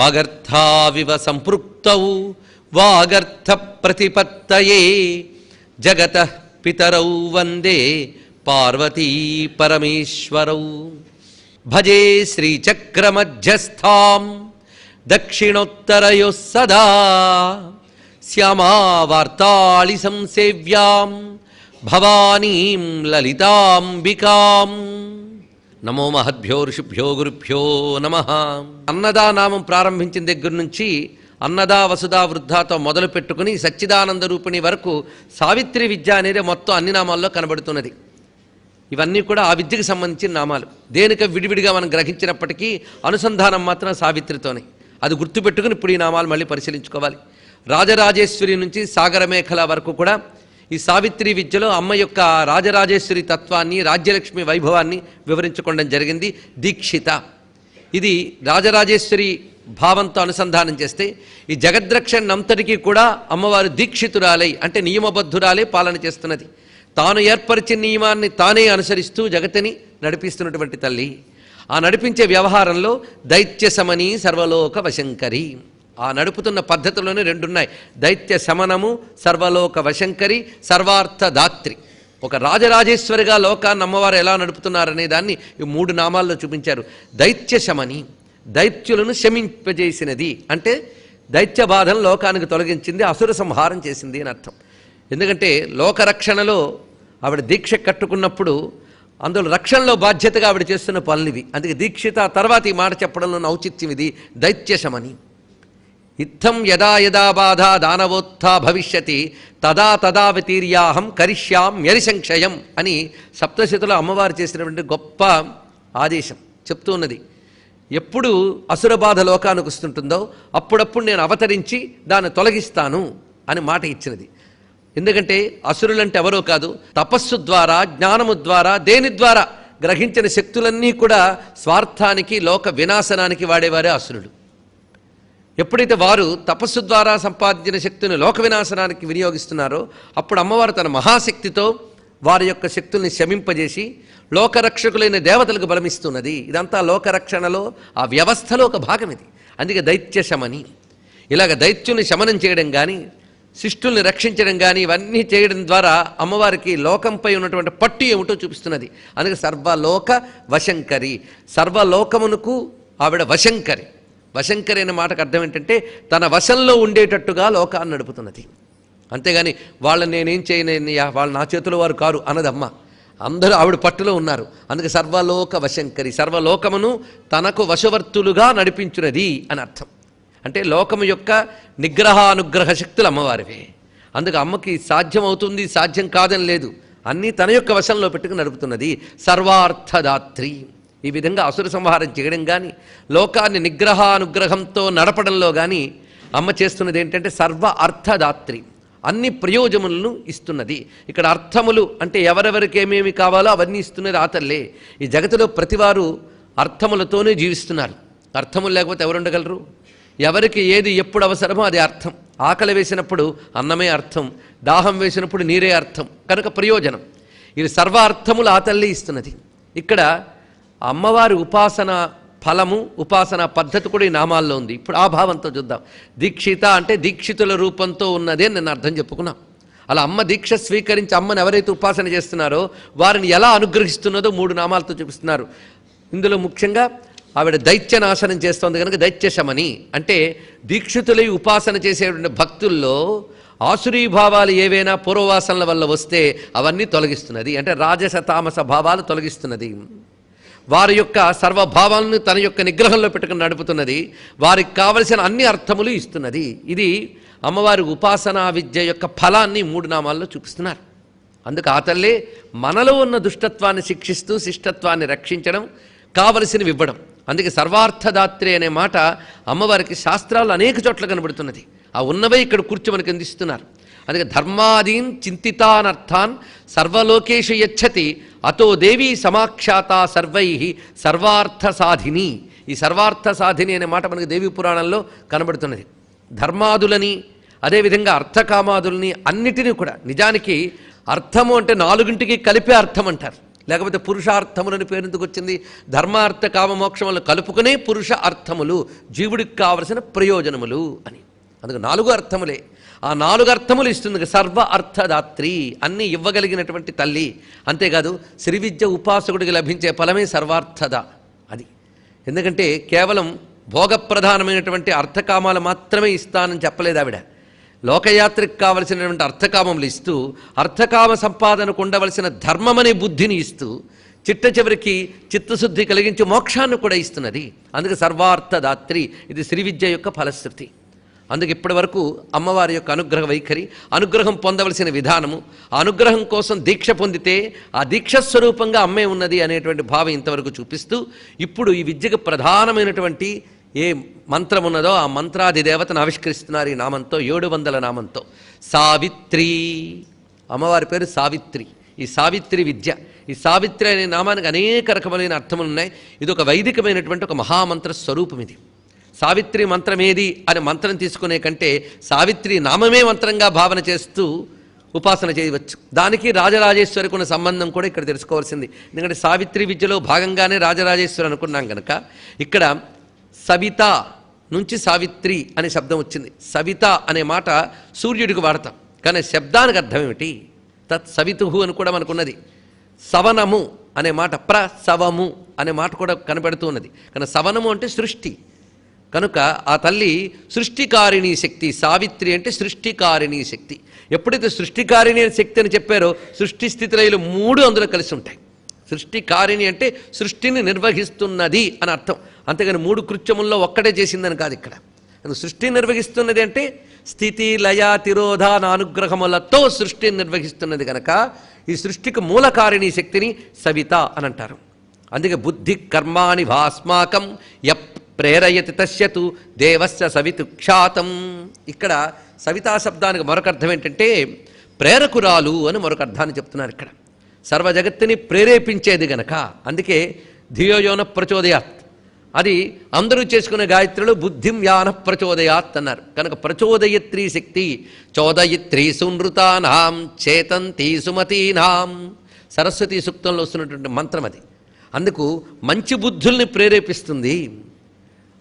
వాగర్థావివ సంపృక్తౌ వాగర్థ ప్రతిపత్తయే జగతః పితరౌ వందే పార్వతీ పరమేశ్వరౌ. భజే శ్రీచక్రమధ్యస్థాం దక్షిణోత్తరయోః సదా శ్యామావార్తాళి సంసేవ్యాం భవానీం లలితాంబికాం. నమో మహద్భ్యో ఋషిభ్యో గురుభ్యో నమః. అన్నదా నామం ప్రారంభించిన దగ్గర నుంచి అన్నదా వసుదా వృద్ధాతో మొదలు పెట్టుకుని సచ్చిదానంద రూపిణి వరకు సావిత్రి విద్య అనేది మొత్తం అన్ని నామాల్లో కనబడుతున్నది. ఇవన్నీ కూడా ఆ విద్యకు సంబంధించిన నామాలు. దేనిక విడివిడిగా మనం గ్రహించినప్పటికీ అనుసంధానం మాత్రం సావిత్రితోనే. అది గుర్తుపెట్టుకుని ఇప్పుడు ఈ నామాలు మళ్ళీ పరిశీలించుకోవాలి. రాజరాజేశ్వరి నుంచి సాగరమేఖల వరకు కూడా ఈ సావిత్రి విద్యలో అమ్మ యొక్క రాజరాజేశ్వరి తత్వాన్ని, రాజ్యలక్ష్మి వైభవాన్ని వివరించుకోవడం జరిగింది. దీక్షిత, ఇది రాజరాజేశ్వరి భావంతో అనుసంధానం చేస్తే ఈ జగద్రక్షణంతటికీ కూడా అమ్మవారు దీక్షితురాలై అంటే నియమబద్ధురాలై పాలన చేస్తున్నది. తాను ఏర్పరిచిన నియమాన్ని తానే అనుసరిస్తూ జగతిని నడిపిస్తున్నటువంటి తల్లి. ఆ నడిపించే వ్యవహారంలో దైత్య శమని సర్వలోక వశంకరి. ఆ నడుపుతున్న పద్ధతుల్లోనే రెండున్నాయి: దైత్య శమనము, సర్వలోక వశంకరి, సర్వార్థదాత్రి. ఒక రాజరాజేశ్వరిగా లోకాన్ని అమ్మవారు ఎలా నడుపుతున్నారనే దాన్ని ఈ 3 నామాల్లో చూపించారు. దైత్య శమని, దైత్యులను శమింపజేసినది అంటే దైత్య బాధను లోకానికి తొలగించింది, అసుర సంహారం చేసింది అని అర్థం. ఎందుకంటే లోకరక్షణలో ఆవిడ దీక్ష కట్టుకున్నప్పుడు అందులో రక్షణలో బాధ్యతగా ఆవిడ చేస్తున్న పనులివి. అందుకే దీక్షిత తర్వాత ఈ మాట చెప్పడంలో ఔచిత్యం ఇది. దైత్య శమని. ఇత్థం యదా యదా బాధ దానవోత్థా భవిష్యతి తదా తదా వ్యతీర్యాహం కరిష్యామ్యరిసంక్షయం అని సప్తశతిలో అమ్మవారు చేసినటువంటి గొప్ప ఆదేశం చెప్తూ ఉన్నది. ఎప్పుడు అసుర బాధ లోకానికి వస్తుంటుందో అప్పుడప్పుడు నేను అవతరించి దాన్ని తొలగిస్తాను అని మాట ఇచ్చినది. ఎందుకంటే అసురులంటే ఎవరో కాదు, తపస్సు ద్వారా, జ్ఞానము ద్వారా, దేని ద్వారా గ్రహించిన శక్తులన్నీ కూడా స్వార్థానికి, లోక వినాశనానికి వాడేవారే అసురులు. ఎప్పుడైతే వారు తపస్సు ద్వారా సంపాదించిన శక్తిని లోక వినాశనానికి వినియోగిస్తున్నారో అప్పుడు అమ్మవారు తన మహాశక్తితో వారి యొక్క శక్తుల్ని శమింపజేసి లోకరక్షకులైన దేవతలకు బలమిస్తున్నది. ఇదంతా లోకరక్షణలో ఆ వ్యవస్థలో ఒక భాగం ఇది. అందుకే దైత్య శమని. ఇలాగ దైత్యుల్ని శమనం చేయడం కానీ, శిష్టుల్ని రక్షించడం కానీ ఇవన్నీ చేయడం ద్వారా అమ్మవారికి లోకంపై ఉన్నటువంటి పట్టు ఏమిటో చూపిస్తున్నది. అందుకే సర్వలోక వశంకరి. సర్వలోకమునకు ఆవిడ వశంకరి. వశంకరి అనే మాటకు అర్థం ఏంటంటే తన వశంలో ఉండేటట్టుగా లోకాన్ని నడుపుతున్నది. అంతేగాని వాళ్ళని నేనేం చేయనయ్యా, వాళ్ళు నా చేతిలో వారు కారు అన్నదమ్మ. అందరూ ఆవిడ పట్టులో ఉన్నారు. అందుకే సర్వలోక వశంకరి. సర్వలోకమును తనకు వశవర్తులుగా నడిపించున్నది అని అర్థం. అంటే లోకము యొక్క నిగ్రహానుగ్రహ శక్తులు అమ్మవారివే. అందుకు అమ్మకి సాధ్యం అవుతుంది, సాధ్యం కాదని లేదు. అన్నీ తన యొక్క వశంలో పెట్టుకుని నడుపుతున్నది. సర్వార్థదాత్రి. ఈ విధంగా అసుర సంహారం చేయడం కానీ, లోకాన్ని నిగ్రహానుగ్రహంతో నడపడంలో కానీ అమ్మ చేస్తున్నది ఏంటంటే సర్వ అర్థదాత్రి. అన్ని ప్రయోజనములను ఇస్తున్నది. ఇక్కడ అర్థములు అంటే ఎవరెవరికి ఏమేమి కావాలో అవన్నీ ఇస్తున్నది ఆ తల్లే. ఈ జగతిలో ప్రతివారు అర్థములతోనే జీవిస్తున్నారు. అర్థములు లేకపోతే ఎవరు ఉండగలరు? ఎవరికి ఏది ఎప్పుడు అవసరమో అది అర్థం. ఆకలి వేసినప్పుడు అన్నమే అర్థం, దాహం వేసినప్పుడు నీరే అర్థం. కనుక ప్రయోజనం. ఇది సర్వ అర్థములు ఆ తల్లి ఇస్తున్నది. ఇక్కడ అమ్మవారి ఉపాసన ఫలము, ఉపాసన పద్ధతి కూడా ఈ నామాల్లో ఉంది. ఇప్పుడు ఆ భావంతో చూద్దాం. దీక్షిత అంటే దీక్షితుల రూపంతో ఉన్నదే నేను అర్థం చెప్పుకున్నాం. అలా అమ్మ దీక్ష స్వీకరించి అమ్మని ఎవరైతే ఉపాసన చేస్తున్నారో వారిని ఎలా అనుగ్రహిస్తున్నదో 3 నామాలతో చూపిస్తున్నారు. ఇందులో ముఖ్యంగా ఆవిడ దైత్య నాశనం చేస్తోంది కనుక దైత్య శమని అంటే దీక్షితులై ఉపాసన చేసేటువంటి భక్తుల్లో ఆసురీభావాలు ఏవైనా పూర్వవాసనల వల్ల వస్తే అవన్నీ తొలగిస్తున్నది. అంటే రాజస తామస భావాలు తొలగిస్తున్నది. వారి యొక్క సర్వభావాలను తన యొక్క నిగ్రహంలో పెట్టుకుని నడుపుతున్నది. వారికి కావలసిన అన్ని అర్థములు ఇస్తున్నది. ఇది అమ్మవారి ఉపాసనా విద్య యొక్క ఫలాన్ని 3 నామాల్లో చూపిస్తున్నారు. అందుకు ఆ తల్లే మనలో ఉన్న దుష్టత్వాన్ని శిక్షిస్తూ శిష్టత్వాన్ని రక్షించడం, కావలసినవి ఇవ్వడం. అందుకే సర్వార్థదాత్రి అనే మాట అమ్మవారికి శాస్త్రాలు అనేక చోట్ల కనబడుతున్నది. ఆ ఉన్నవే ఇక్కడ కూర్చో మనకు అందిస్తున్నారు. అందుకే ధర్మాదీన్ చింతితానర్థాన్ సర్వలోకేషు యచ్చతి అతో దేవీ సమాఖ్యాత సర్వై సర్వార్థ సాధిని. ఈ సర్వార్థ సాధిని అనే మాట మనకు దేవీ పురాణంలో కనబడుతున్నది. ధర్మాదులని అదేవిధంగా అర్థకామాదుల్ని అన్నిటినీ కూడా నిజానికి అర్థము అంటే 4ంటికి కలిపే అర్థం అంటారు. లేకపోతే పురుషార్థములని పేరు ఎందుకు వచ్చింది? ధర్మార్థ కామ మోక్షములను కలుపుకునే పురుష అర్థములు, జీవుడికి కావలసిన ప్రయోజనములు అని. అందుకు 4 అర్థములే. ఆ 4 అర్థములు ఇస్తుంది సర్వ అర్థదాత్రి, అన్నీ ఇవ్వగలిగినటువంటి తల్లి. అంతేకాదు శ్రీ విద్య ఉపాసకుడికి లభించే ఫలమే సర్వార్థద. అది ఎందుకంటే కేవలం భోగప్రధానమైనటువంటి అర్థకామాలు మాత్రమే ఇస్తానని చెప్పలేదు ఆవిడ. లోకయాత్రకు కావలసినటువంటి అర్థకామములు ఇస్తూ, అర్థకామ సంపాదనకు ఉండవలసిన ధర్మమనే బుద్ధిని ఇస్తూ, చిట్ట చివరికి చిత్తశుద్ధి కలిగించి మోక్షాన్ని కూడా ఇస్తున్నది. అందుకే సర్వార్థదాత్రి. ఇది శ్రీ విద్య యొక్క ఫలశ్రుతి. అందుకు ఇప్పటి వరకు అమ్మవారి యొక్క అనుగ్రహ వైఖరి, అనుగ్రహం పొందవలసిన విధానము, ఆ అనుగ్రహం కోసం దీక్ష పొందితే ఆ దీక్షస్వరూపంగా అమ్మే ఉన్నది అనేటువంటి భావం ఇంతవరకు చూపిస్తూ, ఇప్పుడు ఈ విద్యకు ప్రధానమైనటువంటి ఏ మంత్రం ఉన్నదో ఆ మంత్రాది దేవతను ఆవిష్కరిస్తున్నారు ఈ నామంతో, 700 నామంతో. సావిత్రి, అమ్మవారి పేరు సావిత్రి. ఈ సావిత్రి విద్య, ఈ సావిత్రి అనే నామానికి అనేక రకమైన అర్థములు ఉన్నాయి. ఇది ఒక వైదికమైనటువంటి ఒక మహామంత్ర స్వరూపం. ఇది సావిత్రి మంత్రం ఏది అని మంత్రం తీసుకునే కంటే సావిత్రి నామమే మంత్రంగా భావన చేస్తూ ఉపాసన చేయవచ్చు. దానికి రాజరాజేశ్వరికి ఉన్న సంబంధం కూడా ఇక్కడ తెలుసుకోవాల్సింది. ఎందుకంటే సావిత్రి విద్యలో భాగంగానే రాజరాజేశ్వరి అనుకున్నాం కనుక ఇక్కడ సవిత నుంచి సావిత్రి అనే శబ్దం వచ్చింది. సవిత అనే మాట సూర్యుడికి వాడతాం, కానీ శబ్దానికి అర్థం ఏమిటి? తత్ సవితుహు అని కూడా మనకున్నది. సవనము అనే మాట, ప్రసవము అనే మాట కూడా కనబడుతూ ఉన్నది. కానీ సవనము అంటే సృష్టి కనుక ఆ తల్లి సృష్టికారిణీ శక్తి. సావిత్రి అంటే సృష్టికారిణీ శక్తి. ఎప్పుడైతే సృష్టికారిణి అనే శక్తి అని చెప్పారో సృష్టి స్థితిలయలు 3 అందులో కలిసి ఉంటాయి. సృష్టికారిణి అంటే సృష్టిని నిర్వహిస్తున్నది అని అర్థం. అంతేగాని 3 కృత్యముల్లో ఒక్కటే చేసిందని కాదు. ఇక్కడ సృష్టిని నిర్వహిస్తున్నది అంటే స్థితి లయ తిరోధాన అనుగ్రహములతో సృష్టిని నిర్వహిస్తున్నది కనుక ఈ సృష్టికి మూలకారిణీ శక్తిని సవిత అని అంటారు. అందుకే బుద్ధి కర్మాణి భాస్మాకం యప్ ప్రేరయతి తస్యతు దేవస్య సవితు ఖ్యాతం. ఇక్కడ సవితా శబ్దానికి మరొక అర్థం ఏంటంటే ప్రేరకురాలు అని మరొక అర్థాన్ని చెప్తున్నారు. ఇక్కడ సర్వ జగత్తుని ప్రేరేపించేది గనక, అందుకే ధియోయోన ప్రచోదయాత్, అది అందరూ చేసుకునే గాయత్రులు బుద్ధిం యాన ప్రచోదయాత్ అన్నారు. కనుక ప్రచోదయత్రీ శక్తి, చోదయిత్రీ సునృతానాం చేతంతి సుమతీనాం, సరస్వతీ సూక్తంలో వస్తున్నటువంటి మంత్రం అది. అందుకు మంచి బుద్ధుల్ని ప్రేరేపిస్తుంది,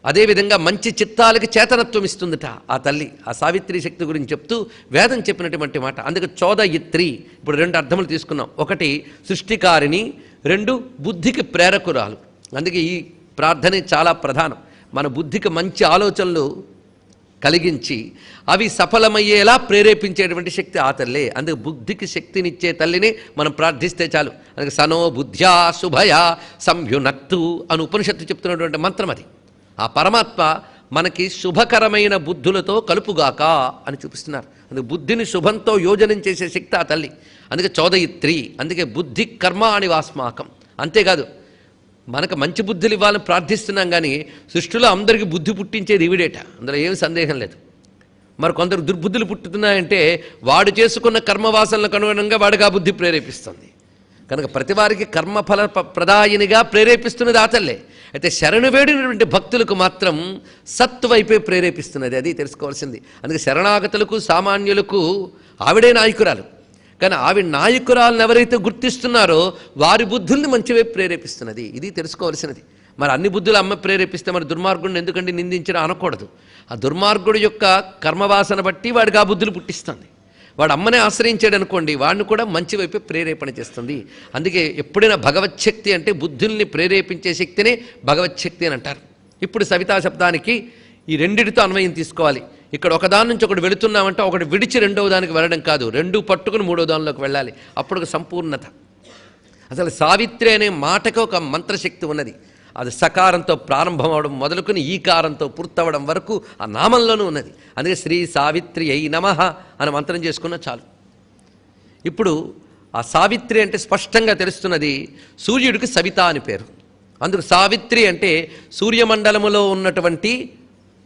అదేవిధంగా మంచి చిత్తాలకి చేతనత్వం ఇస్తుందట ఆ తల్లి. ఆ సావిత్రి శక్తి గురించి చెప్తూ వేదం చెప్పినటువంటి మాట. అందుకే చోదయిత్రి. ఇప్పుడు 2 అర్థములు తీసుకున్నాం. ఒకటి సృష్టికారిణి, 2 బుద్ధికి ప్రేరకురాలు. అందుకే ఈ ప్రార్థనే చాలా ప్రధానం. మన బుద్ధికి మంచి ఆలోచనలు కలిగించి అవి సఫలమయ్యేలా ప్రేరేపించేటువంటి శక్తి ఆ తల్లే. అందుకే బుద్ధికి శక్తినిచ్చే తల్లిని మనం ప్రార్థిస్తే చాలు. అందుకే సనో బుద్ధ్యా శుభయా సంయునక్తు అని ఉపనిషత్తు చెప్తున్నటువంటి మంత్రం అది. ఆ పరమాత్మ మనకి శుభకరమైన బుద్ధులతో కలుపుగాక అని చూపిస్తున్నారు. అందుకే బుద్ధిని శుభంతో యోజనం చేసే శక్తి ఆ తల్లి. అందుకే చోదయిత్రి. అందుకే బుద్ధి కర్మాణి వాస్మాకం. అంతేకాదు మనకు మంచి బుద్ధులు ఇవ్వాలని ప్రార్థిస్తున్నాం, కానీ సృష్టిలో అందరికీ బుద్ధి పుట్టించేది ఈవిడేట, అందులో ఏమి సందేహం లేదు. మరి కొందరు దుర్బుద్ధులు పుట్టుతున్నాయంటే వాడు చేసుకున్న కర్మవాసనలకు అనుగుణంగా వాడికి ఆ బుద్ధి ప్రేరేపిస్తుంది. కనుక ప్రతివారికి కర్మఫల ప్రదాయినిగా ప్రేరేపిస్తున్నది ఆ తల్లే. అయితే శరణు వేడినటువంటి భక్తులకు మాత్రం సత్వైపే ప్రేరేపిస్తున్నది. అది తెలుసుకోవాల్సింది. అందుకే శరణాగతులకు సామాన్యులకు ఆవిడే నాయకురాలు. కానీ ఆవిడ నాయకురాలను ఎవరైతే గుర్తిస్తున్నారో వారి బుద్ధుల్ని మంచివైపు ప్రేరేపిస్తున్నది. ఇది తెలుసుకోవాల్సినది. మరి అన్ని బుద్ధులు అమ్మ ప్రేరేపిస్తే మరి దుర్మార్గుడిని ఎందుకంటే నిందించడం అనకూడదు. ఆ దుర్మార్గుడు యొక్క కర్మవాసన బట్టి వాడికి ఆ బుద్ధులు పుట్టిస్తుంది. వాడు అమ్మనే ఆశ్రయించాడు అనుకోండి, వాడిని కూడా మంచి వైపు ప్రేరేపణ చేస్తుంది. అందుకే ఎప్పుడైనా భగవచ్ఛక్తి అంటే బుద్ధుల్ని ప్రేరేపించే శక్తినే భగవచ్ఛక్తి అని అంటారు. ఇప్పుడు సవితా శబ్దానికి ఈ రెండిటితో అన్వయం తీసుకోవాలి. ఇక్కడ ఒకదాని నుంచి ఒకటి వెళుతున్నామంటే ఒకటి విడిచి 2వ దానికి వెళ్ళడం కాదు, 2 పట్టుకుని 3వ దానిలోకి వెళ్ళాలి. అప్పుడు సంపూర్ణత. అసలు సావిత్రి అనే మాటకు ఒక మంత్రశక్తి ఉన్నది. అది సకారంతో ప్రారంభం అవడం మొదలుకొని ఈకారంతో పూర్తవడం వరకు ఆ నామంలోనూ ఉన్నది. అందుకే శ్రీ సావిత్రి అయి నమః అని మంత్రం చేసుకున్నా చాలు. ఇప్పుడు ఆ సావిత్రి అంటే స్పష్టంగా తెలుస్తున్నది సూర్యుడికి సవిత అని పేరు. అందుకు సావిత్రి అంటే సూర్యమండలములో ఉన్నటువంటి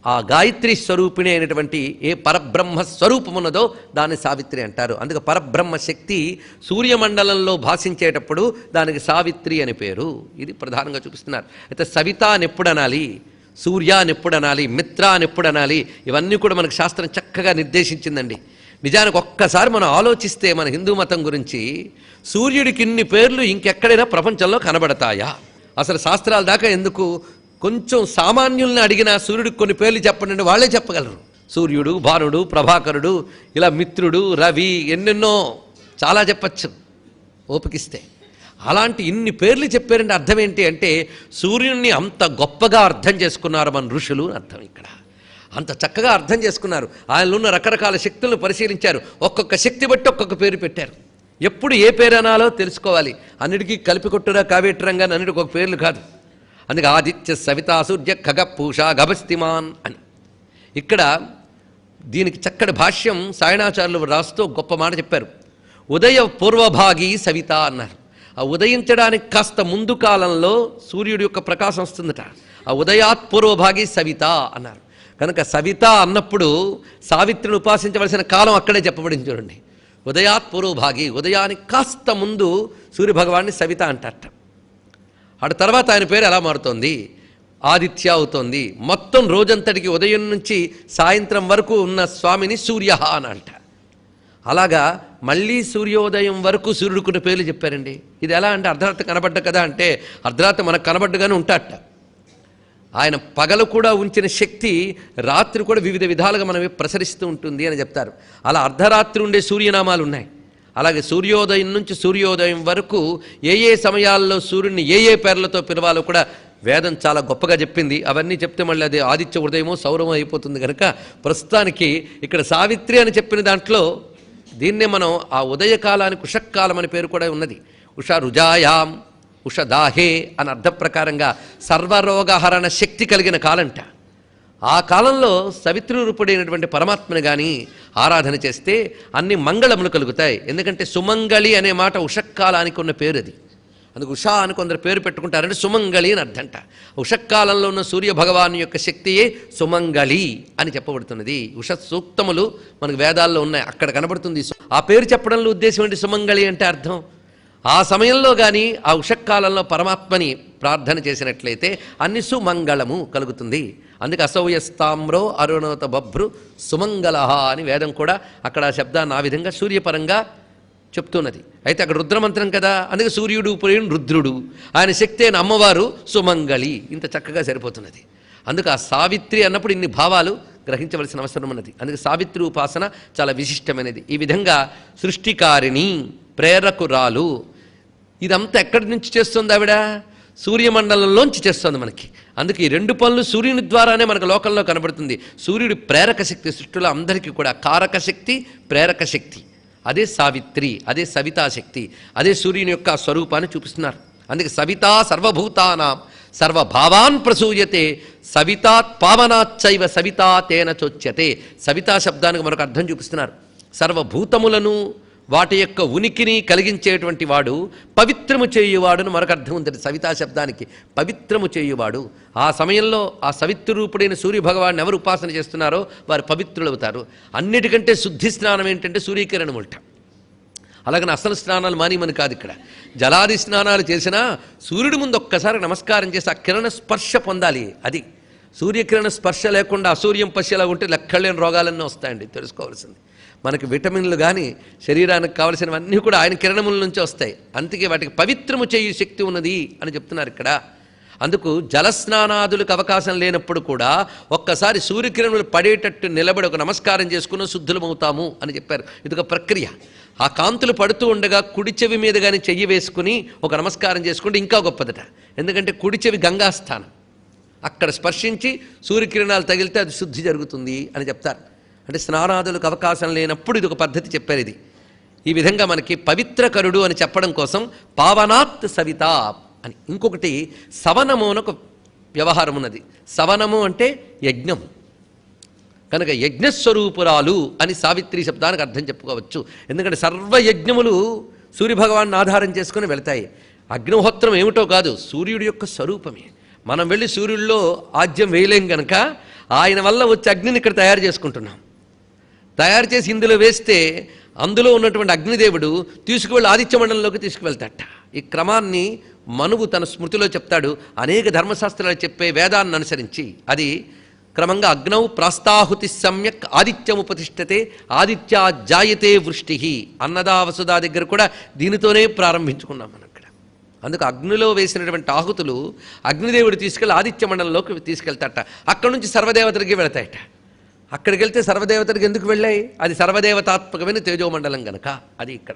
ఆ గాయత్రి స్వరూపిణి అయినటువంటి ఏ పరబ్రహ్మ స్వరూపం ఉన్నదో దాన్ని సావిత్రి అంటారు. అందుకే పరబ్రహ్మ శక్తి సూర్యమండలంలో భాషించేటప్పుడు దానికి సావిత్రి అని పేరు. ఇది ప్రధానంగా చూపిస్తున్నారు. అయితే సవిత అని ఎప్పుడు అనాలి, సూర్య అని ఎప్పుడు అనాలి, మిత్ర అని ఎప్పుడు అనాలి, ఇవన్నీ కూడా మనకు శాస్త్రం చక్కగా నిర్దేశించిందండి. నిజానికి ఒక్కసారి మనం ఆలోచిస్తే మన హిందూ మతం గురించి సూర్యుడికి ఇన్ని పేర్లు ఇంకెక్కడైనా ప్రపంచంలో కనబడతాయా? అసలు శాస్త్రాల దాకా ఎందుకు, కొంచెం సామాన్యుల్ని అడిగినా సూర్యుడికి కొన్ని పేర్లు చెప్పండి, వాళ్ళే చెప్పగలరు. సూర్యుడు, భానుడు, ప్రభాకరుడు, ఇలా మిత్రుడు, రవి, ఎన్నెన్నో చాలా చెప్పచ్చు ఓపికిస్తే. అలాంటి ఇన్ని పేర్లు చెప్పారంటే అర్థం ఏంటి అంటే సూర్యుడిని అంత గొప్పగా అర్థం చేసుకున్నారు మన ఋషులు అర్థం. ఇక్కడ అంత చక్కగా అర్థం చేసుకున్నారు. ఆయనలో ఉన్న రకరకాల శక్తులను పరిశీలించారు. ఒక్కొక్క శక్తి బట్టి ఒక్కొక్క పేరు పెట్టారు. ఎప్పుడు ఏ పేరు అనాలో తెలుసుకోవాలి. అన్నిటికీ కలిపి కొట్టురా కావేట్రంగా అన్నిటికి ఒక పేర్లు కాదు. అందుకే ఆదిత్య సవితా సూర్య ఖగ పూష గభస్తిమాన్ అని. ఇక్కడ దీనికి చక్కటి భాష్యం సాయణాచార్యులు రాస్తూ గొప్ప మాట చెప్పారు. ఉదయ పూర్వభాగి సవిత అన్నారు. ఆ ఉదయించడానికి కాస్త ముందు కాలంలో సూర్యుడి యొక్క ప్రకాశం వస్తుందట. ఆ ఉదయాత్ పూర్వభాగి సవిత అన్నారు. కనుక సవిత అన్నప్పుడు సావిత్రిని ఉపాసించవలసిన కాలం అక్కడే చెప్పబడింది చూడండి. ఉదయాత్ పూర్వభాగి, ఉదయానికి కాస్త ముందు సూర్యభగవాన్ని సవిత అంటారట. అటు తర్వాత ఆయన పేరు ఎలా మారుతోంది? ఆదిత్య అవుతోంది. మొత్తం రోజంతటికి ఉదయం నుంచి సాయంత్రం వరకు ఉన్న స్వామిని సూర్య అని అంట. అలాగా మళ్ళీ సూర్యోదయం వరకు సూర్యుడుకున్న పేర్లు చెప్పారండి. ఇది ఎలా అంటే అర్ధరాత్రి కనబడ్డ కదా అంటే అర్ధరాత్రి మనకు కనబడ్డగానే ఉంటాడట. ఆయన పగలు కూడా ఉంచిన శక్తి రాత్రి కూడా వివిధ విధాలుగా మనం ప్రసరిస్తూ ఉంటుంది అని చెప్తారు. అలా అర్ధరాత్రి ఉండే సూర్యనామాలు ఉన్నాయి. అలాగే సూర్యోదయం నుంచి సూర్యోదయం వరకు ఏ ఏ సమయాల్లో సూర్యుడిని ఏ ఏ పేర్లతో పిలవాలో కూడా వేదం చాలా గొప్పగా చెప్పింది. అవన్నీ చెప్తే మళ్ళీ అది ఆదిత్య ఉదయమో సౌరమో అయిపోతుంది. కనుక ప్రస్తుతానికి ఇక్కడ సావిత్రి అని చెప్పిన దాంట్లో దీన్నే మనం ఆ ఉదయకాలానికి ఉషకాలం అని పేరు కూడా ఉన్నది. ఉష రుజాయాం, ఉష దాహే అని అర్థ ప్రకారంగా సర్వరోగహరణ శక్తి కలిగిన కాలంట. ఆ కాలంలో సవిత్రి రూపుడైనటువంటి పరమాత్మని కానీ ఆరాధన చేస్తే అన్ని మంగళములు కలుగుతాయి. ఎందుకంటే సుమంగళి అనే మాట ఉషక్కాలానికి ఉన్న పేరు అది. అందుకు ఉషా అని కొందరు పేరు పెట్టుకుంటారంటే సుమంగళి అని అర్థంట. ఉషక్కాలంలో ఉన్న సూర్య భగవాన్ యొక్క శక్తియే సుమంగళి అని చెప్పబడుతున్నది. ఉష సూక్తములు మనకు వేదాల్లో ఉన్నాయి, అక్కడ కనబడుతుంది. ఆ పేరు చెప్పడంలో ఉద్దేశం ఏంటి? సుమంగళి అంటే అర్థం ఆ సమయంలో కానీ ఆ ఉషక్కాలంలో పరమాత్మని ప్రార్థన చేసినట్లయితే అన్ని సుమంగళము కలుగుతుంది. అందుకే అసౌయస్తామ్రో అరుణోత బభ్రు సుమంగళ అని వేదం కూడా అక్కడ ఆ శబ్దాన్ని ఆ విధంగా సూర్యపరంగా చెప్తున్నది. అయితే అక్కడ రుద్రమంత్రం కదా, అందుకే సూర్యుడు పురేణు రుద్రుడు, ఆయన శక్తి అయిన అమ్మవారు సుమంగళి, ఇంత చక్కగా సరిపోతున్నది. అందుకు ఆ సావిత్రి అన్నప్పుడు ఇన్ని భావాలు గ్రహించవలసిన అవసరం ఉన్నది. అందుకే సావిత్రి ఉపాసన చాలా విశిష్టమైనది. ఈ విధంగా సృష్టికారిణి, ప్రేరకురాలు, ఇదంతా ఎక్కడి నుంచి చేస్తుంది ఆవిడ? సూర్యమండలంలోంచి చేస్తుంది మనకి. అందుకే ఈ రెండు పనులు సూర్యుని ద్వారానే మనకు లోకంలో కనబడుతుంది. సూర్యుడి ప్రేరక శక్తి, సృష్టిలో అందరికీ కూడా కారక శక్తి, ప్రేరక శక్తి, అదే సావిత్రి, అదే సవితాశక్తి, అదే సూర్యుని యొక్క స్వరూపాన్ని చూపిస్తున్నారు. అందుకే సవితా సర్వభూతానాం సర్వభావాన్ ప్రసూయతే సవితాత్ పావనాచ్చైవ సవితా తేన చోచ్యతే. సవితా శబ్దానికి మరొక అర్థం చూపిస్తున్నారు. సర్వభూతములను వాటి యొక్క ఉనికిని కలిగించేటువంటి వాడు, పవిత్రము చేయువాడు అని మరొక అర్థం ఉంది సవితా శబ్దానికి. పవిత్రము చేయువాడు. ఆ సమయంలో ఆ సవిత్ర రూపుడైన సూర్యభగవాన్ని ఎవరు ఉపాసన చేస్తున్నారో వారు పవిత్రులవుతారు. అన్నిటికంటే శుద్ధి స్నానం ఏంటంటే సూర్యకిరణములట. అలాగని అసలు స్నానాలు మానిమని కాదు. ఇక్కడ జలాది స్నానాలు చేసినా సూర్యుడి ముందు ఒక్కసారి నమస్కారం చేసి ఆ కిరణ స్పర్శ పొందాలి. అది సూర్యకిరణ స్పర్శ లేకుండా అసూర్యం పశ్యలా ఉంటే లెక్కలేని రోగాలన్నీ వస్తాయండి, తెలుసుకోవాల్సింది. మనకి విటమిన్లు కానీ శరీరానికి కావలసినవన్నీ కూడా ఆయన కిరణముల నుంచి వస్తాయి. అందుకే వాటికి పవిత్రము చేయు శక్తి ఉన్నది అని చెప్తున్నారు ఇక్కడ. అందుకు జలస్నానాదులకు అవకాశం లేనప్పుడు కూడా ఒక్కసారి సూర్యకిరణములు పడేటట్టు నిలబడి ఒక నమస్కారం చేసుకున్న శుద్ధులమవుతాము అని చెప్పారు. ఇదొక ప్రక్రియ. ఆ కాంతులు పడుతూ ఉండగా కుడి చెవి మీద కానీ చెయ్యి వేసుకుని ఒక నమస్కారం చేసుకుంటే ఇంకా గొప్పదట. ఎందుకంటే కుడి చెవి గంగాస్థానం, అక్కడ స్పర్శించి సూర్యకిరణాలు తగిలితే అది శుద్ధి జరుగుతుంది అని చెప్తారు. అంటే స్నానాదులకు అవకాశం లేనప్పుడు ఇది ఒక పద్ధతి చెప్పారు. ఇది ఈ విధంగా మనకి పవిత్రకరుడు అని చెప్పడం కోసం పావనాత్ సవిత అని. ఇంకొకటి సవనము అని ఒక వ్యవహారం ఉన్నది. సవనము అంటే యజ్ఞం కనుక యజ్ఞస్వరూపురాలు అని సావిత్రి శబ్దానికి అర్థం చెప్పుకోవచ్చు. ఎందుకంటే సర్వయజ్ఞములు సూర్యభగవాన్ని ఆధారం చేసుకుని వెళతాయి. అగ్నిహోత్రం ఏమిటో కాదు, సూర్యుడి యొక్క స్వరూపమే. మనం వెళ్ళి సూర్యుడిలో ఆజ్యం వేయలేం కనుక ఆయన వల్ల వచ్చే అగ్నిని ఇక్కడ తయారు చేసుకుంటున్నాం. తయారు చేసి ఇందులో వేస్తే అందులో ఉన్నటువంటి అగ్నిదేవుడు తీసుకువెళ్ళి ఆదిత్య మండలంలోకి తీసుకువెళ్తాట. ఈ క్రమాన్ని మనువు తన స్మృతిలో చెప్తాడు. అనేక ధర్మశాస్త్రాలు చెప్పే వేదాన్ని అనుసరించి అది క్రమంగా అగ్నౌ ప్రాస్తాహుతి సమ్యక్ ఆదిత్యముపతిష్టతే ఆదిత్యా జాయతే వృష్టి. అన్నదా వసుదా దగ్గర కూడా దీనితోనే ప్రారంభించుకున్నాం మనం ఇక్కడ. అందుకు అగ్నిలో వేసినటువంటి ఆహుతులు అగ్నిదేవుడు తీసుకెళ్ళి ఆదిత్య మండలంలోకి తీసుకెళ్తాట. అక్కడి నుంచి సర్వదేవతలకి వెళతాయట. అక్కడికి వెళ్తే సర్వదేవతలకు ఎందుకు వెళ్ళాయి? అది సర్వదేవతాత్మకమైన తేజోమండలం గనక. అది ఇక్కడ.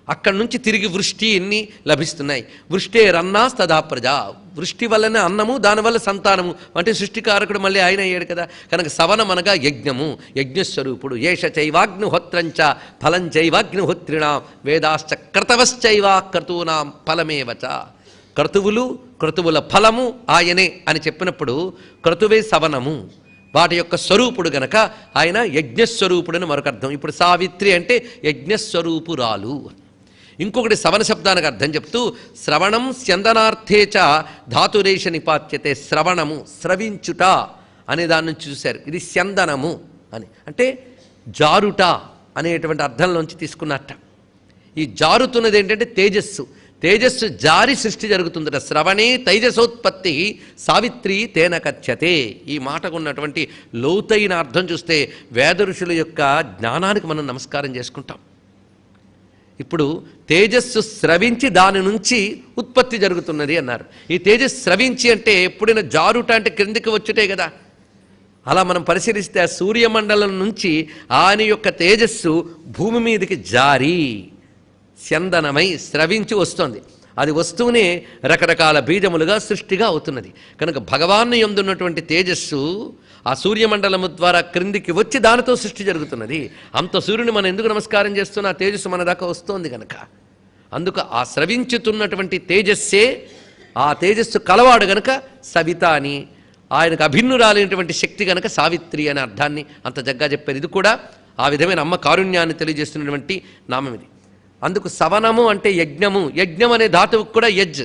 అక్కడి నుంచి తిరిగి వృష్టి ఎన్ని లభిస్తున్నాయి. వృష్టే రన్నాస్తదా ప్రజ. వృష్టి వల్లనే అన్నము, దానివల్ల సంతానము. అంటే సృష్టికారకుడు మళ్ళీ ఆయన అయ్యాడు కదా. కనుక సవనమనగా యజ్ఞము, యజ్ఞస్వరూపుడు. ఏష చైవాగ్నిహోత్రంచ ఫలం చైవాగ్నిహోత్రిణాం వేదాశ్చ క్రతవశ్చైవా క్రతూనాం ఫలమేవచ. క్రతువులు, క్రతువుల ఫలము ఆయనే అని చెప్పినప్పుడు క్రతువే సవనము, వాటి యొక్క స్వరూపుడు గనక ఆయన యజ్ఞస్వరూపుడని మరొక అర్థం. ఇప్పుడు సావిత్రి అంటే యజ్ఞస్వరూపురాలు. ఇంకొకటి సవన శబ్దానికి అర్థం చెప్తూ శ్రవణం స్యందనార్థేచ ధాతురేష నిపాత్యతే. శ్రవణము, స్రవించుట అనే దాని నుంచి చూశారు. ఇది స్యందనము అని అంటే జారుట అనేటువంటి అర్థంలోంచి తీసుకున్నట్ట. ఈ జారుతున్నది ఏంటంటే తేజస్సు. తేజస్సు జారి సృష్టి జరుగుతుందట. శ్రవణే తైజసోత్పత్తి సావిత్రి తేన కథ్యతే. ఈ మాటకు ఉన్నటువంటి లోతైన అర్థం చూస్తే వేద ఋషుల యొక్క జ్ఞానానికి మనం నమస్కారం చేసుకుంటాం. ఇప్పుడు తేజస్సు స్రవించి దాని నుంచి ఉత్పత్తి జరుగుతున్నది అన్నారు. ఈ తేజస్సు స్రవించి అంటే ఎప్పుడైనా జారుట అంటే క్రిందికి వచ్చుటే కదా. అలా మనం పరిశీలిస్తే ఆ సూర్యమండలం నుంచి ఆయన యొక్క తేజస్సు భూమి మీదకి జారి స్యందనమై స్రవించి వస్తుంది. అది వస్తూనే రకరకాల బీజములుగా సృష్టిగా అవుతున్నది. కనుక భగవాను యందున్నటువంటి తేజస్సు ఆ సూర్యమండలము ద్వారా క్రిందికి వచ్చి దానితో సృష్టి జరుగుతున్నది. అంత సూర్యుని మనం ఎందుకు నమస్కారం చేస్తున్నా? ఆ తేజస్సు మన దాకా వస్తోంది కనుక. అందుకు ఆ స్రవించుతున్నటువంటి తేజస్సే, ఆ తేజస్సు కలవాడు గనక సవిత అని, ఆయనకు అభిన్నురాలైనటువంటి శక్తి గనక సావిత్రి అనే అర్థాన్ని అంత జగ్గా చెప్పారు. ఇది కూడా ఆ విధమైన అమ్మ కారుణ్యాన్ని తెలియజేస్తున్నటువంటి నామం ఇది. అందుకు సవనము అంటే యజ్ఞము. యజ్ఞం అనే ధాతువుకు కూడా యజ్,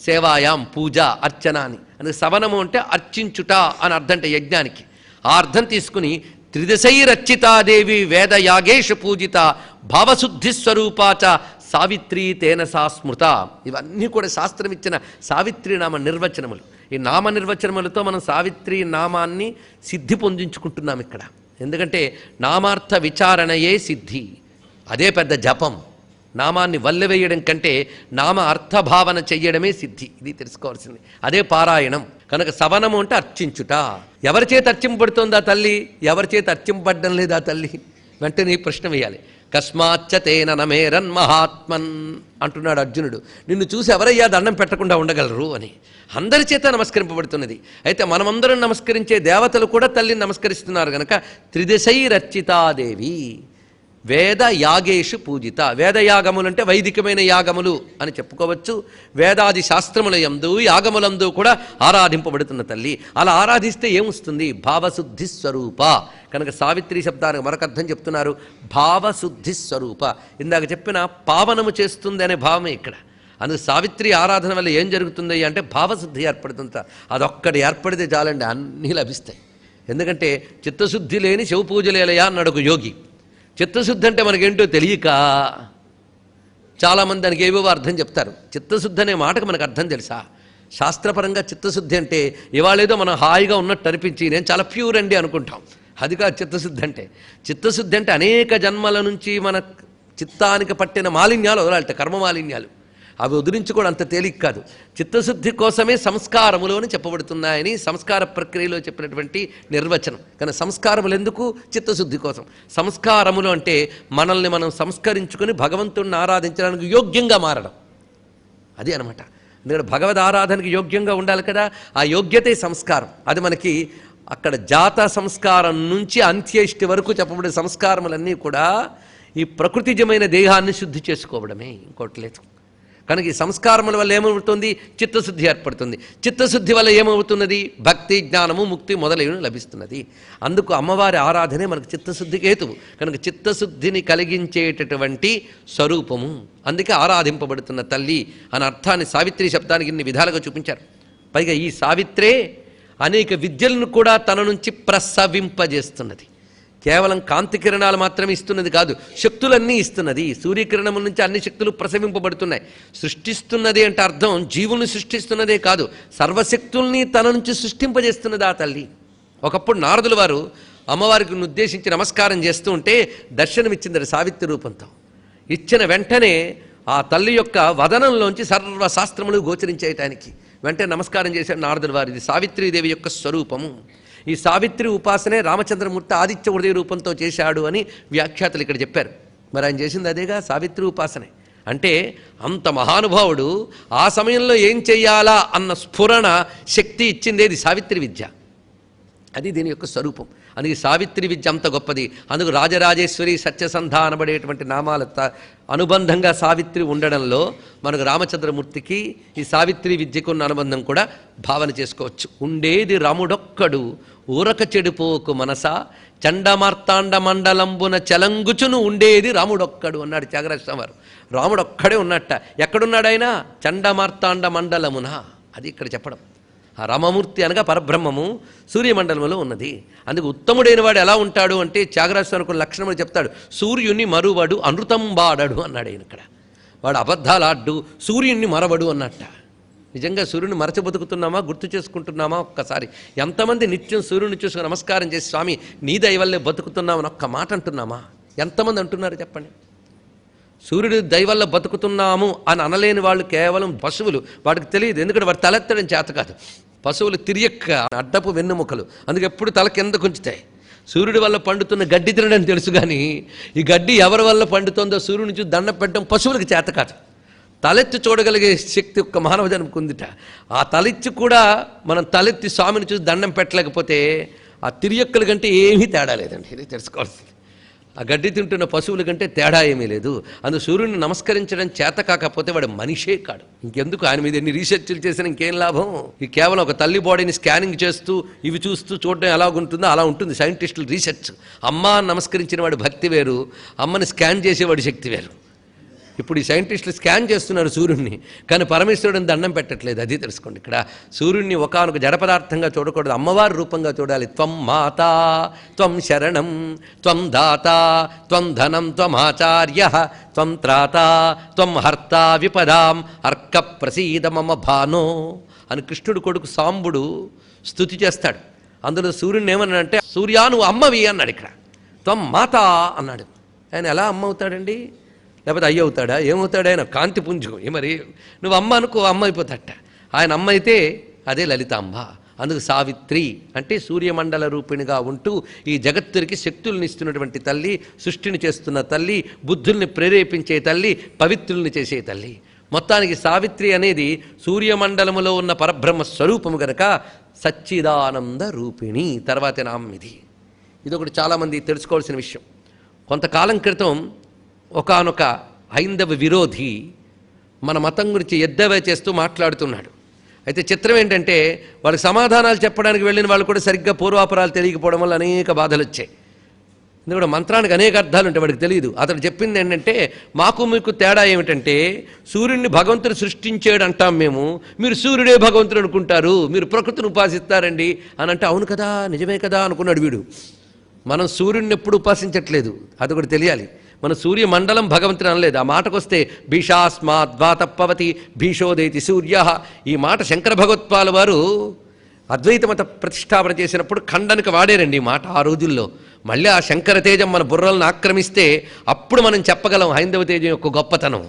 సేవాయాం, పూజ, అర్చన అని. అందుకు సవనము అంటే అర్చించుట అని అర్థం అంటే యజ్ఞానికి. ఆ అర్థం తీసుకుని త్రిదశైరర్చితాదేవి వేద యాగేషు పూజిత భావశుద్ధి స్వరూపాచ సావిత్రి తేన సా స్మృత. ఇవన్నీ కూడా శాస్త్రం ఇచ్చిన సావిత్రి నామ నిర్వచనములు. ఈ నామ నిర్వచనములతో మనం సావిత్రి నామాన్ని సిద్ధి పొందించుకుంటున్నాం ఇక్కడ. ఎందుకంటే నామార్థ విచారణయే సిద్ధి. అదే పెద్ద జపం. నామాన్ని వల్లెవేయడం కంటే నామ అర్థభావన చెయ్యడమే సిద్ధి. ఇది తెలుసుకోవాల్సింది. అదే పారాయణం. కనుక సవనము అంటే అర్చించుట. ఎవరి చేత అర్చింపబడుతోంది ఆ తల్లి? ఎవరి చేత అర్చింపబడ్డం లేదు ఆ తల్లి? వెంటనే ప్రశ్న వేయాలి. కస్మాచ్చ తేన నమేరన్ మహాత్మన్ అంటున్నాడు అర్జునుడు. నిన్ను చూసి ఎవరయ్యా దండం పెట్టకుండా ఉండగలరు అని. అందరి చేత నమస్కరింపబడుతున్నది. అయితే మనమందరం నమస్కరించే దేవతలు కూడా తల్లిని నమస్కరిస్తున్నారు కనుక త్రిదశైరర్చితాదేవి వేద యాగేషు పూజిత. వేదయాగములు అంటే వైదికమైన యాగములు అని చెప్పుకోవచ్చు. వేదాది శాస్త్రముల యందు యాగములందు కూడా ఆరాధింపబడుతున్న తల్లి. అలా ఆరాధిస్తే ఏమొస్తుంది? భావశుద్ధి స్వరూప. కనుక సావిత్రి శబ్దానికి మరొక అర్థం చెప్తున్నారు, భావశుద్ధి స్వరూప. ఇందాక చెప్పిన పావనము చేస్తుంది అనే భావమే ఇక్కడ. అందుకు సావిత్రి ఆరాధన వల్ల ఏం జరుగుతుంది అంటే భావశుద్ధి ఏర్పడుతుంట. అదొక్కటి ఏర్పడితే చాలండి, అన్నీ లభిస్తాయి. ఎందుకంటే చిత్తశుద్ధి లేని శివ పూజలేలయా అన్నాడు ఒక యోగి. చిత్తశుద్ధి అంటే మనకేంటో తెలియక చాలామంది దానికి ఏవేవో అర్థం చెప్తారు. చిత్తశుద్ధి అనే మాటకు మనకు అర్థం తెలుసా? శాస్త్రపరంగా చిత్తశుద్ధి అంటే ఇవాళేదో మనం హాయిగా ఉన్నట్టు అనిపించి నేను చాలా ప్యూర్ అండి అనుకుంటాం. అది కాదు చిత్తశుద్ధి అంటే. చిత్తశుద్ధి అంటే అనేక జన్మల నుంచి మన చిత్తానికి పట్టిన మాలిన్యాలు వదలాలట, కర్మ మాలిన్యాలు. అవి వదిలించుకోవడం అంత తేలిక కాదు. చిత్తశుద్ధి కోసమే సంస్కారములు అని చెప్పబడుతున్నాయని సంస్కార ప్రక్రియలో చెప్పినటువంటి నిర్వచనం. కానీ సంస్కారములు ఎందుకు? చిత్తశుద్ధి కోసం. సంస్కారములు అంటే మనల్ని మనం సంస్కరించుకొని భగవంతుడిని ఆరాధించడానికి యోగ్యంగా మారడం. అది అనమాట. ఎందుకంటే భగవద్ ఆరాధనకి యోగ్యంగా ఉండాలి కదా. ఆ యోగ్యతే సంస్కారం. అది మనకి అక్కడ జాత సంస్కారం నుంచి అంత్యేష్టి వరకు చెప్పబడే సంస్కారములన్నీ కూడా ఈ ప్రకృతిజమైన దేహాన్ని శుద్ధి చేసుకోవడమే, ఇంకోటి లేదు. కనుక ఈ సంస్కారముల వల్ల ఏమవుతుంది? చిత్తశుద్ధి ఏర్పడుతుంది. చిత్తశుద్ధి వల్ల ఏమవుతున్నది? భక్తి, జ్ఞానము, ముక్తి మొదలైనవి లభిస్తున్నది. అందుకు అమ్మవారి ఆరాధనే మనకు చిత్తశుద్ధికి హేతువు. కనుక చిత్తశుద్ధిని కలిగించేటటువంటి స్వరూపము. అందుకే ఆరాధింపబడుతున్న తల్లి అనే అర్థాన్ని సావిత్రి శబ్దానికి ఇన్ని విధాలుగా చూపించారు. పైగా ఈ సావిత్రే అనేక విద్యలను కూడా తన నుంచి ప్రసవింపజేస్తున్నది. కేవలం కాంతి కిరణాలు మాత్రమే ఇస్తున్నది కాదు, శక్తులన్నీ ఇస్తున్నది. సూర్యకిరణముల నుంచి అన్ని శక్తులు ప్రసవింపబడుతున్నాయి. సృష్టిస్తున్నది అంటే అర్థం జీవుల్ని సృష్టిస్తున్నదే కాదు, సర్వశక్తుల్ని తన నుంచి సృష్టింపజేస్తున్నది ఆ తల్లి. ఒకప్పుడు నారదుల వారు అమ్మవారికి ఉద్దేశించి నమస్కారం చేస్తూ ఉంటే దర్శనమిచ్చింది సావిత్రి రూపంతో. ఇచ్చిన వెంటనే ఆ తల్లి యొక్క వదనంలోంచి సర్వశాస్త్రములు గోచరించేయటానికి వెంటనే నమస్కారం చేశాడు నారదుల వారు. ఇది సావిత్రీదేవి యొక్క స్వరూపము. ఈ సావిత్రి ఉపాసనే రామచంద్రమూర్తి ఆదిత్య హృదయ రూపంతో చేశాడు అని వ్యాఖ్యాతలు ఇక్కడ చెప్పారు. మరి ఆయన చేసింది అదేగా, సావిత్రి ఉపాసనే. అంటే అంత మహానుభావుడు ఆ సమయంలో ఏం చెయ్యాలా అన్న స్ఫురణ శక్తి ఇచ్చిందేది సావిత్రి విద్య. అది దీని యొక్క స్వరూపం. అందుకే సావిత్రి విద్య అంత గొప్పది. అందుకు రాజరాజేశ్వరి, సత్యసంధ అనబడేటువంటి నామాల అనుబంధంగా సావిత్రి ఉండడంలో మనకు రామచంద్రమూర్తికి ఈ సావిత్రి విద్యకు ఉన్న అనుబంధం కూడా భావన చేసుకోవచ్చు. ఉండేది రాముడొక్కడు ఊరక చెడిపోకు మనసా, చండమార్తాండ మండలంబున చలంగుచును ఉండేది రాముడొక్కడు అన్నాడు త్యాగరాజస్వామి వారు. రాముడొక్కడే ఉన్నట్ట. ఎక్కడున్నాడు ఆయన? చండమార్తాండ మండలమున. అది ఇక్కడ చెప్పడం. ఆ రామమూర్తి అనగా పరబ్రహ్మము సూర్యమండలంలో ఉన్నది. అందుకు ఉత్తముడైన వాడు ఎలా ఉంటాడు అంటే త్యాగరాజస్వామి కొన్ని లక్షణములు చెప్తాడు. సూర్యుని మరువడు అనృతం వాడడు అన్నాడు ఆయన ఇక్కడ. వాడు అబద్ధాలు ఆడ్డు, సూర్యుని మరవడు అన్నట్ట. నిజంగా సూర్యుని మరచి బతుకుతున్నామా, గుర్తు చేసుకుంటున్నామా? ఒక్కసారి ఎంతమంది నిత్యం సూర్యుని చూసుకుని నమస్కారం చేసి స్వామి నీ దయ వల్లే బతుకుతున్నామని ఒక్క మాట అంటున్నామా? ఎంతమంది అంటున్నారు చెప్పండి? సూర్యుడి దయ వల్ల బతుకుతున్నాము అని అనలేని వాళ్ళు కేవలం పశువులు. వాడికి తెలియదు, ఎందుకంటే వాడు తలెత్తడం చేత కాదు. పశువులు తిరియక్క అడ్డపు వెన్నుముకలు, అందుకే ఎప్పుడు తల కింద కుంచుతాయి. సూర్యుడి వల్ల పండుతున్న గడ్డి తినడం తెలుసు, కానీ ఈ గడ్డి ఎవరి వల్ల పండుతుందో సూర్యుని చూసి దండం పెట్టడం పశువులకు చేత కాదు. తలెత్తి చూడగలిగే శక్తి ఒక్క మానవ జన్మకు ఉందిట. ఆ తలెత్తి కూడా మనం తలెత్తి స్వామిని చూసి దండం పెట్టలేకపోతే ఆ తిరియక్కల కంటే ఏమీ తేడా లేదండి. ఇది తెలుసుకోవాల్సింది. ఆ గడ్డి తింటున్న పశువుల కంటే తేడా ఏమీ లేదు. అందుకు సూర్యుడిని నమస్కరించడం చేత కాకపోతే వాడు మనిషే కాడు. ఇంకెందుకు ఆయన మీద ఎన్ని రీసెర్చ్లు చేసినా ఇంకేం లాభం? ఈ కేవలం ఒక తల్లి బాడీని స్కానింగ్ చేస్తూ ఇవి చూస్తూ చూడడం ఎలాగుంటుందో అలా ఉంటుంది సైంటిస్టులు రీసెర్చ్. అమ్మ నమస్కరించిన వాడు భక్తి వేరు, అమ్మని స్కాన్ చేసేవాడు శక్తి వేరు. ఇప్పుడు ఈ సైంటిస్టులు స్కాన్ చేస్తున్నారు సూర్యుడిని, కానీ పరమేశ్వరుడిని దండం పెట్టట్లేదు. అది తెలుసుకోండి. ఇక్కడ సూర్యుడిని ఒకానొక జడ పదార్థంగా చూడకూడదు, అమ్మవారి రూపంగా చూడాలి. త్వం మాతా త్వం శరణం త్వం దాతా త్వం ధనం త్వమాచార్య త్వం త్రాతా త్వం హర్తా విపదాం అర్క ప్రసీద మమ భానో అని కృష్ణుడు కొడుకు సాంబుడు స్తుతి చేస్తాడు. అందులో సూర్యుడిని ఏమన్నాడంటే సూర్యా నువ్వు అమ్మవి అన్నాడు. ఇక్కడ త్వం మాతా అన్నాడు. ఆయన ఎలా అమ్మ అవుతాడండి? లేకపోతే అయ్య అవుతాడా? ఏమవుతాడు ఆయన? కాంతి పుంజు. మరి నువ్వు అమ్మ అనుకో, అమ్మ అయిపోతాట. ఆయన అమ్మ అయితే అదే లలితాంబ. అందుకు సావిత్రి అంటే సూర్యమండల రూపిణిగా ఉంటూ ఈ జగత్తురికి శక్తుల్ని ఇస్తున్నటువంటి తల్లి, సృష్టిని చేస్తున్న తల్లి, బుద్ధుల్ని ప్రేరేపించే తల్లి, పవిత్రుల్ని చేసే తల్లి. మొత్తానికి సావిత్రి అనేది సూర్యమండలములో ఉన్న పరబ్రహ్మ స్వరూపము గనక సచ్చిదానంద రూపిణి తర్వాతి నామం ఇది. ఇదొకటి చాలామంది తెలుసుకోవాల్సిన విషయం. కొంతకాలం క్రితం ఒకానొక హైందవ విరోధి మన మతం గురించి ఎద్దేవా చేస్తూ మాట్లాడుతున్నాడు. అయితే చిత్రం ఏంటంటే వాళ్ళకి సమాధానాలు చెప్పడానికి వెళ్ళిన వాళ్ళు కూడా సరిగ్గా పూర్వాపరాలు తెలియకపోవడం వల్ల అనేక బాధలు వచ్చాయి. ఎందుకంటే మంత్రానికి అనేక అర్థాలు ఉంటాయి, వాడికి తెలియదు. అతడు చెప్పింది ఏంటంటే మాకు మీకు తేడా ఏమిటంటే సూర్యుడిని భగవంతుడు సృష్టించాడు అంటాం మేము, మీరు సూర్యుడే భగవంతుడు అనుకుంటారు, మీరు ప్రకృతిని ఉపాసిస్తారండి అని అంటే అవును కదా నిజమే కదా అనుకున్నాడు వీడు. మనం సూర్యుడిని ఎప్పుడు ఉపాసించట్లేదు, అది కూడా తెలియాలి. మన సూర్యమండలం భగవంతుని అనలేదు. ఆ మాటకొస్తే భీషాస్మాద్వాతప్పవతి భీషోదేతి సూర్య, ఈ మాట శంకర భగవత్పాల వారు అద్వైత మత ప్రతిష్టాపన చేసినప్పుడు ఖండనకు వాడారండి ఈ మాట ఆ రోజుల్లో. మళ్ళీ ఆ శంకర తేజం మన బుర్రలను ఆక్రమిస్తే అప్పుడు మనం చెప్పగలం హైందవ తేజం యొక్క గొప్పతనం.